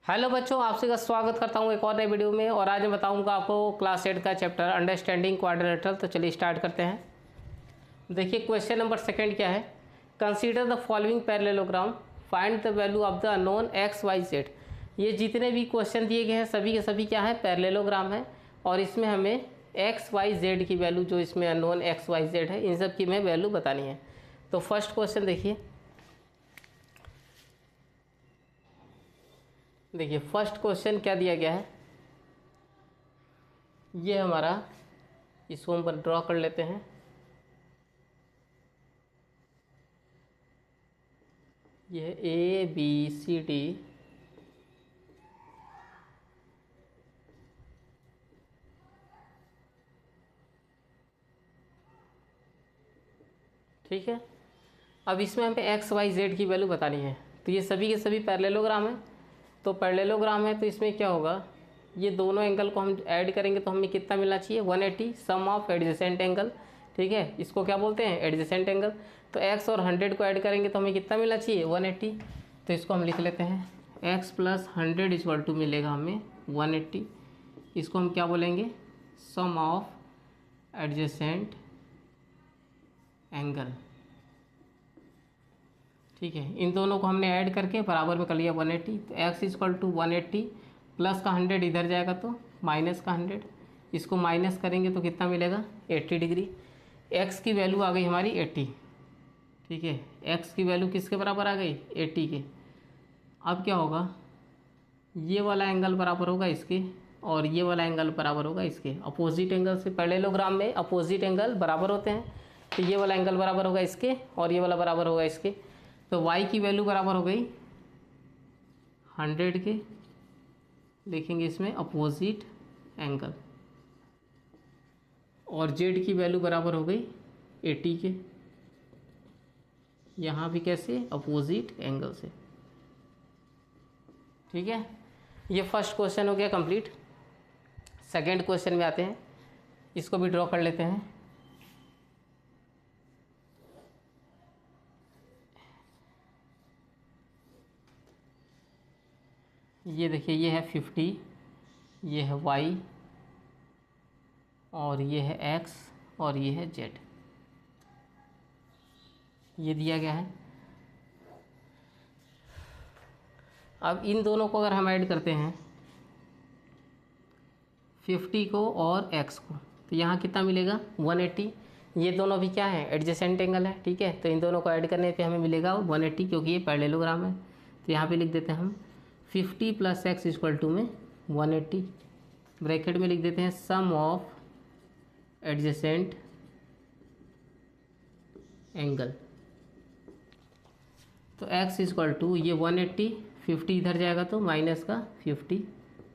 Hello बच्चों, आपसे का स्वागत करता हूँ एक और नए वीडियो में। और आज मैं बताऊँगा आपको क्लास 8 का चैप्टर अंडरस्टैंडिंग क्वाड्रिलेटरल। तो चलिए स्टार्ट करते हैं। देखिए क्वेश्चन नंबर सेकंड क्या है। Consider the following parallelogram, find the value of the unknown x y z. ये जितने भी क्वेश्चन दिए गए हैं सभी के सभी क्या है, पैरेललोग्राम है। और इसमें हमें एक्स वाई जेड की वैल्यू, जो इसमें अननोन एक्स वाई जेड है, इन सब की हमें वैल्यू बतानी है। तो फर्स्ट क्वेश्चन देखिए फर्स्ट क्वेश्चन क्या दिया गया है। ये हमारा, इसको हम पर ड्रॉ कर लेते हैं। ये ए बी सी डी, ठीक है। अब इसमें हमें एक्स वाई जेड की वैल्यू बतानी है। तो ये सभी के सभी पैरेललोग्राम है। तो पैरेललोग्राम है तो इसमें क्या होगा, ये दोनों एंगल को हम ऐड करेंगे तो हमें कितना मिलना चाहिए, 180 सम ऑफ एडजेसेंट एंगल। ठीक है, इसको क्या बोलते हैं, एडजेसेंट एंगल। तो एक्स और 100 को ऐड करेंगे तो हमें कितना मिलना चाहिए, 180। तो इसको हम लिख लेते हैं, एक्स प्लस 100 इक्वल टू मिलेगा हमें 180। इसको हम क्या बोलेंगे, सम ऑफ एडजेसेंट एंगल। ठीक है, इन दोनों को हमने ऐड करके बराबर में कर लिया 180। तो एक्स इक्वल टू 180 प्लस का 100 इधर जाएगा तो माइनस का 100। इसको माइनस करेंगे तो कितना मिलेगा, 80 डिग्री। एक्स की वैल्यू आ गई हमारी 80। ठीक है, एक्स की वैल्यू किसके बराबर आ गई, 80 के। अब क्या होगा, ये वाला एंगल बराबर होगा इसके और ये वाला एंगल बराबर होगा इसके। अपोजिट एंगल से पैरेललोग्राम में अपोजिट एंगल बराबर होते हैं। तो ये वाला एंगल बराबर होगा इसके और ये वाला बराबर होगा इसके। तो y की वैल्यू बराबर हो गई 100 के, लिखेंगे इसमें अपोजिट एंगल। और z की वैल्यू बराबर हो गई 80 के, यहाँ भी कैसे, अपोजिट एंगल से। ठीक है, ये फर्स्ट क्वेश्चन हो गया कंप्लीट। सेकंड क्वेश्चन में आते हैं, इसको भी ड्रॉ कर लेते हैं। ये देखिए, ये है 50, ये है y और ये है x और ये है z, ये दिया गया है। अब इन दोनों को अगर हम ऐड करते हैं, 50 को और x को, तो यहाँ कितना मिलेगा, 180। ये दोनों भी क्या है, एडजेसेंट एंगल है। ठीक है, तो इन दोनों को ऐड करने पे हमें मिलेगा 180, क्योंकि ये पैरेललोग्राम है। तो यहाँ पे लिख देते हैं हम 50 प्लस एक्स इक्वल टू में 180, ब्रैकेट में लिख देते हैं सम ऑफ एडजेसेंट एंगल। तो x इक्वल टू ये 180, 50 इधर जाएगा तो माइनस का 50,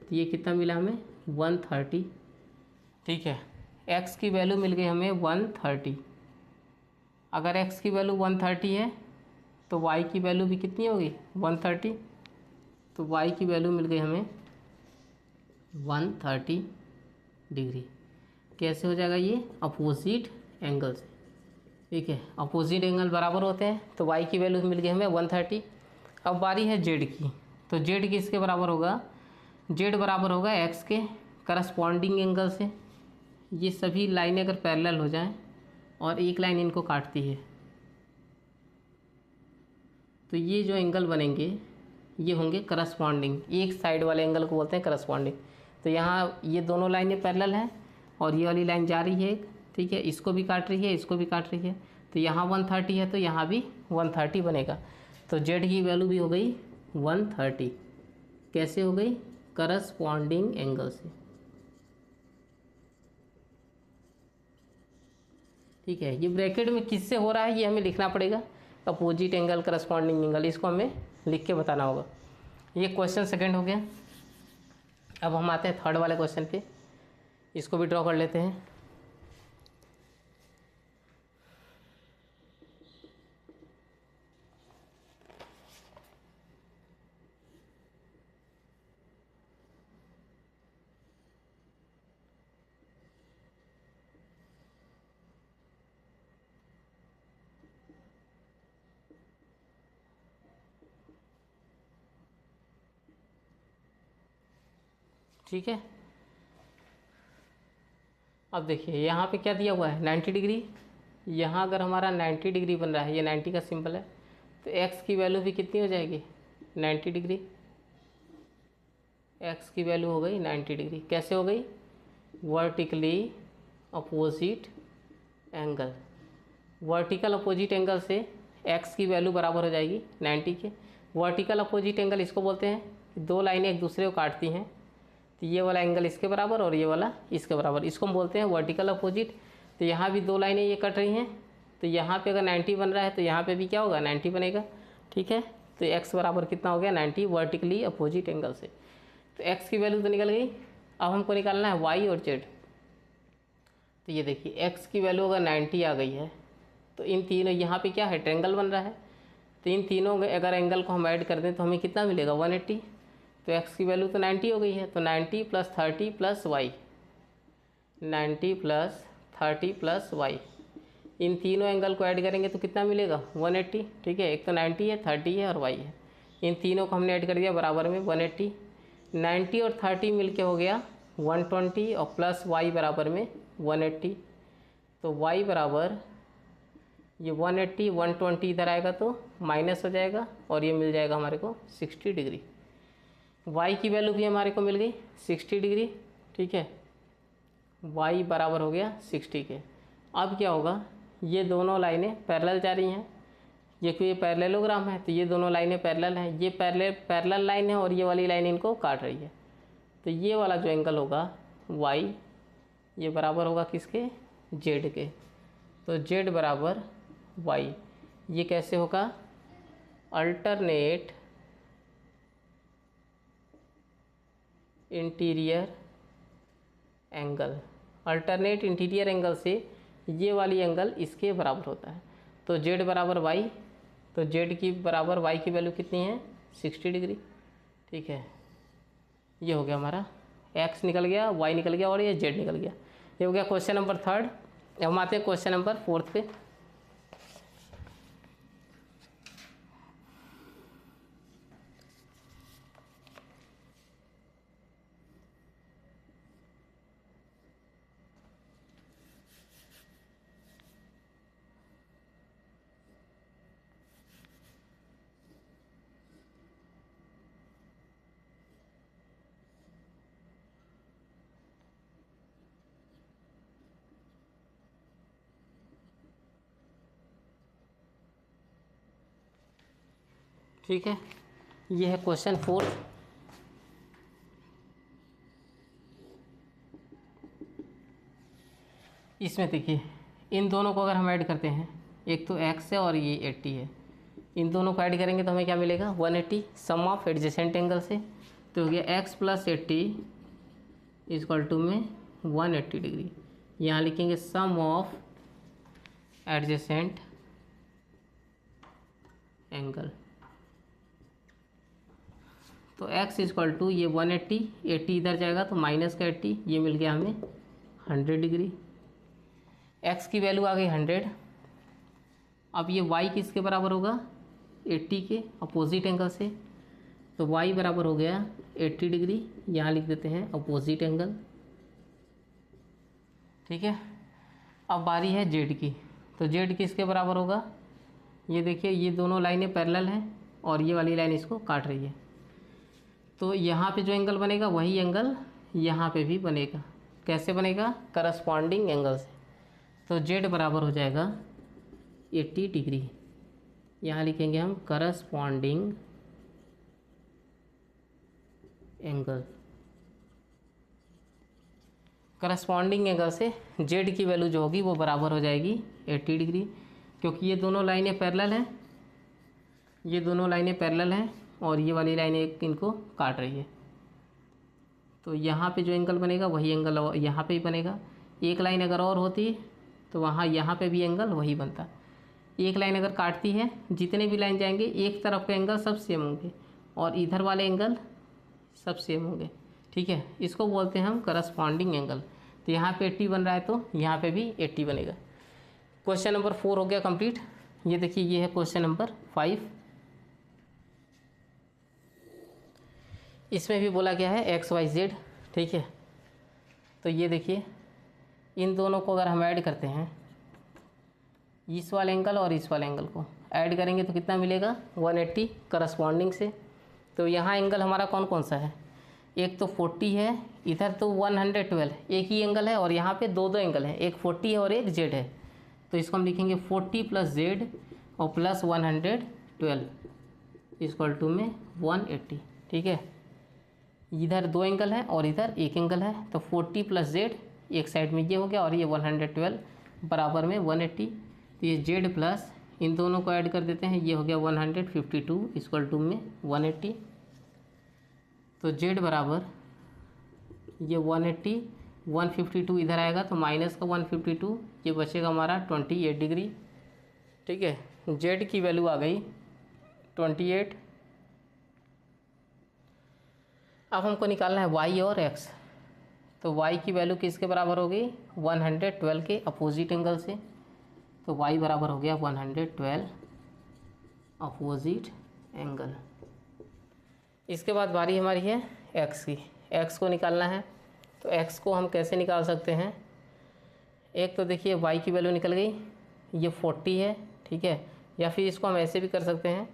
तो ये कितना मिला हमें, 130। ठीक है, x की वैल्यू मिल गई हमें 130। अगर x की वैल्यू 130 है तो y की वैल्यू भी कितनी होगी, 130। तो y की वैल्यू मिल गई हमें 130 डिग्री। कैसे हो जाएगा ये, अपोजिट एंगल से। ठीक है, अपोजिट एंगल बराबर होते हैं। तो y की वैल्यू मिल गई हमें 130। अब बारी है z की। तो z किसके बराबर होगा, z बराबर होगा x के करस्पॉन्डिंग एंगल से। ये सभी लाइनें अगर पैरेलल हो जाएं और एक लाइन इनको काटती है, तो ये जो एंगल बनेंगे ये होंगे करस्पॉन्डिंग। एक साइड वाले एंगल को बोलते हैं करस्पॉन्डिंग। तो यहाँ ये दोनों लाइनें पैरेलल हैं और ये वाली लाइन जा रही है एक, ठीक है, इसको भी काट रही है, इसको भी काट रही है। तो यहाँ 130 है तो यहाँ भी 130 बनेगा। तो z की वैल्यू भी हो गई 130। कैसे हो गई, करस्पॉन्डिंग एंगल से। ठीक है, ये ब्रैकेट में किससे हो रहा है ये हमें लिखना पड़ेगा, अपोजिट एंगल करस्पॉन्डिंग एंगल, इसको हमें लिख के बताना होगा। ये क्वेश्चन सेकंड हो गया। अब हम आते हैं थर्ड वाले क्वेश्चन पे, इसको भी ड्रॉ कर लेते हैं। ठीक है। अब देखिए यहाँ पे क्या दिया हुआ है 90 डिग्री। यहाँ अगर हमारा 90 डिग्री बन रहा है, ये 90 का सिंबल है, तो x की वैल्यू भी कितनी हो जाएगी 90 डिग्री। x की वैल्यू हो गई 90 डिग्री। कैसे हो गई? Vertically opposite angle. Vertical opposite angle से x की वैल्यू बराबर हो जाएगी 90 के। वर्टिकल अपोजिट एंगल इसको बोलते हैं कि दो लाइनें एक दूसरे को काटती हैं, तो ये वाला एंगल इसके बराबर और ये वाला इसके बराबर, इसको हम बोलते हैं वर्टिकल अपोजिट। तो यहाँ भी दो लाइनें ये कट रही हैं, तो यहाँ पे अगर 90 बन रहा है तो यहाँ पे भी क्या होगा 90 बनेगा। ठीक है, तो x बराबर कितना हो गया 90 वर्टिकली अपोजिट एंगल से। तो x की वैल्यू तो निकल गई। अब हमको निकालना है y और z। तो ये देखिए x की वैल्यू अगर 90 आ गई है, तो इन तीनों यहाँ पे क्या है ट्रायंगल बन रहा है, तो इन तीनों अगर एंगल को हम ऐड कर दें तो हमें कितना मिलेगा 180। तो x की वैल्यू तो 90 हो गई है, तो 90 + 30 + y, 90 + 30 + y, इन तीनों एंगल को ऐड करेंगे तो कितना मिलेगा 180। ठीक है, एक तो 90 है, 30 है और y है, इन तीनों को हमने ऐड कर दिया बराबर में 180। 90 और 30 मिलके हो गया 120 और प्लस y बराबर में 180। तो y बराबर ये 180 120 इधर आएगा तो माइनस हो जाएगा और ये मिल जाएगा हमारे को 60 डिग्री। y की वैल्यू भी हमारे को मिल गई 60 डिग्री। ठीक है, y बराबर हो गया 60 के। अब क्या होगा, ये दोनों लाइनें पैरेलल जा रही हैं, ये क्योंकि ये पैरेललोग्राम है तो ये दोनों लाइनें पैरेलल हैं, ये पैरेलल लाइन है और ये वाली लाइन इनको काट रही है। तो ये वाला जो एंगल होगा y, ये बराबर होगा किसके z के। तो z बराबर y, ये कैसे होगा alternate interior angle. Alternate interior angle से ये वाली एंगल इसके बराबर होता है। तो z बराबर y, तो z की बराबर y की वैल्यू कितनी है 60 डिग्री। ठीक है, ये हो गया हमारा x निकल गया, y निकल गया और ये z निकल गया। ये हो गया क्वेश्चन नंबर 3। अब हम आते हैं क्वेश्चन नंबर 4 पे। ठीक है, ये है क्वेश्चन 4। इसमें देखिए इन दोनों को अगर हम ऐड करते हैं, एक तो x है और ये 80 है, इन दोनों को ऐड करेंगे तो हमें क्या मिलेगा 180 सम ऑफ एडजेसेंट एंगल से। तो हो गया x + 80 = में 180 डिग्री। यहाँ लिखेंगे सम ऑफ एडजेसेंट एंगल। तो x = ये 180, 80 इधर जाएगा तो माइनस का 80, ये मिल गया हमें 100 डिग्री। x की वैल्यू आ गई 100। अब ये y किसके बराबर होगा 80 के अपोजिट एंगल से, तो y बराबर हो गया 80 डिग्री। यहाँ लिख देते हैं अपोजिट एंगल। ठीक है, अब बारी है z की। तो z किसके बराबर होगा, ये देखिए ये दोनों लाइनें पैरेलल हैं और ये वाली लाइन इसको काट रही है, तो यहाँ पे जो एंगल बनेगा वही एंगल यहाँ पे भी बनेगा। कैसे बनेगा करस्पॉन्डिंग एंगल से। तो z बराबर हो जाएगा 80 डिग्री। यहाँ लिखेंगे हम करस्पॉन्डिंग एंगल। करस्पॉन्डिंग एंगल से z की वैल्यू जो होगी वो बराबर हो जाएगी 80 डिग्री, क्योंकि ये दोनों लाइनें पैरेलल हैं, ये दोनों लाइनें पैरेलल हैं और ये वाली लाइन एक इनको काट रही है। तो यहाँ पे जो एंगल बनेगा वही एंगल यहाँ पे ही बनेगा। एक लाइन अगर और होती तो वहाँ यहाँ पे भी एंगल वही बनता। एक लाइन अगर काटती है, जितने भी लाइन जाएंगे एक तरफ के एंगल सब सेम होंगे और इधर वाले एंगल सब सेम होंगे। ठीक है, इसको बोलते हैं हम करस्पॉन्डिंग एंगल। तो यहाँ पे 80 बन रहा है तो यहाँ पे भी 80 बनेगा। क्वेश्चन नंबर 4 हो गया कंप्लीट। ये देखिए ये है क्वेश्चन नंबर 5। इसमें भी बोला गया है x y z ठीक है। तो ये देखिए इन दोनों को अगर हम ऐड करते हैं, इस वाले एंगल और इस वाले एंगल को ऐड करेंगे तो कितना मिलेगा 180 करस्पॉन्डिंग से। तो यहाँ एंगल हमारा कौन कौन सा है, एक तो 40 है, इधर तो 112 एक ही एंगल है, और यहाँ पे दो दो एंगल है, एक 40 है और एक जेड है। तो इसको हम लिखेंगे 40 प्लस जेड और प्लस 112 इक्वल टू में 180। ठीक है, इधर दो एंगल है और इधर एक एंगल है, तो 40 प्लस जेड एक साइड में ये हो गया और ये 112 बराबर में 180। तो ये जेड प्लस इन दोनों को ऐड कर देते हैं, ये हो गया 152 इक्वल टू में 180। तो जेड बराबर ये 180, 152 इधर आएगा तो माइनस का 152, ये बचेगा हमारा 28 डिग्री। ठीक है, जेड की वैल्यू आ गई 28। अब हमको निकालना है वाई और एक्स। तो वाई की वैल्यू किसके बराबर होगी 112 के अपोजिट एंगल से। तो वाई बराबर हो गया 112 अपोजिट एंगल। इसके बाद बारी हमारी है एक्स की। एक्स को निकालना है, तो एक्स को हम कैसे निकाल सकते हैं, एक तो देखिए वाई की वैल्यू निकल गई, ये 40 है। ठीक है, या फिर इसको हम ऐसे भी कर सकते हैं,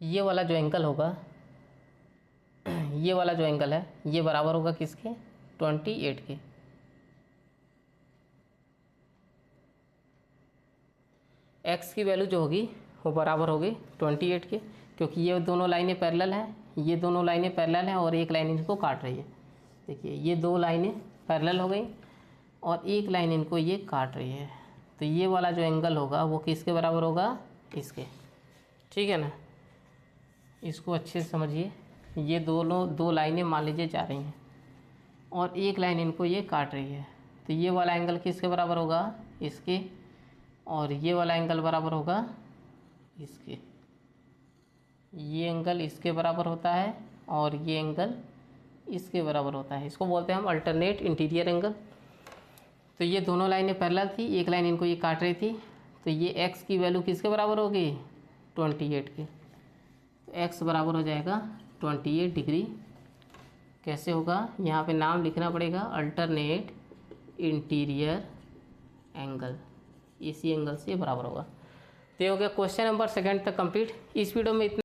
ये वाला जो एंगल होगा, ये वाला जो एंगल है ये बराबर होगा किसके 28 के। एक्स की वैल्यू जो होगी वो बराबर होगी 28 के, क्योंकि ये दोनों लाइनें पैरेलल हैं, ये दोनों लाइनें पैरेलल हैं और एक लाइन इनको काट रही है। देखिए ये दो लाइनें पैरेलल हो गई और एक लाइन इनको ये काट रही है। तो ये वाला जो एंगल होगा वो किसके बराबर होगा, इसके। ठीक है ना, इसको अच्छे से समझिए। ये दोनों दो लाइनें मान लीजिए जा रही हैं और एक लाइन इनको ये काट रही है, तो ये वाला एंगल किसके बराबर होगा, इसके, और ये वाला एंगल बराबर होगा इसके। ये एंगल इसके बराबर होता है और ये एंगल इसके बराबर होता है, इसको बोलते हैं हम अल्टरनेट इंटीरियर एंगल। तो ये दोनों लाइनें पैरेलल थी, एक लाइन इनको ये काट रही थी, तो ये एक्स की वैल्यू किसके बराबर होगी 28 के। तो एक्स बराबर हो जाएगा 28 डिग्री। कैसे होगा, यहाँ पे नाम लिखना पड़ेगा अल्टरनेट इंटीरियर एंगल, इसी एंगल से बराबर होगा। तो ये हो गया क्वेश्चन नंबर 2 तक कंप्लीट। इस वीडियो में इतना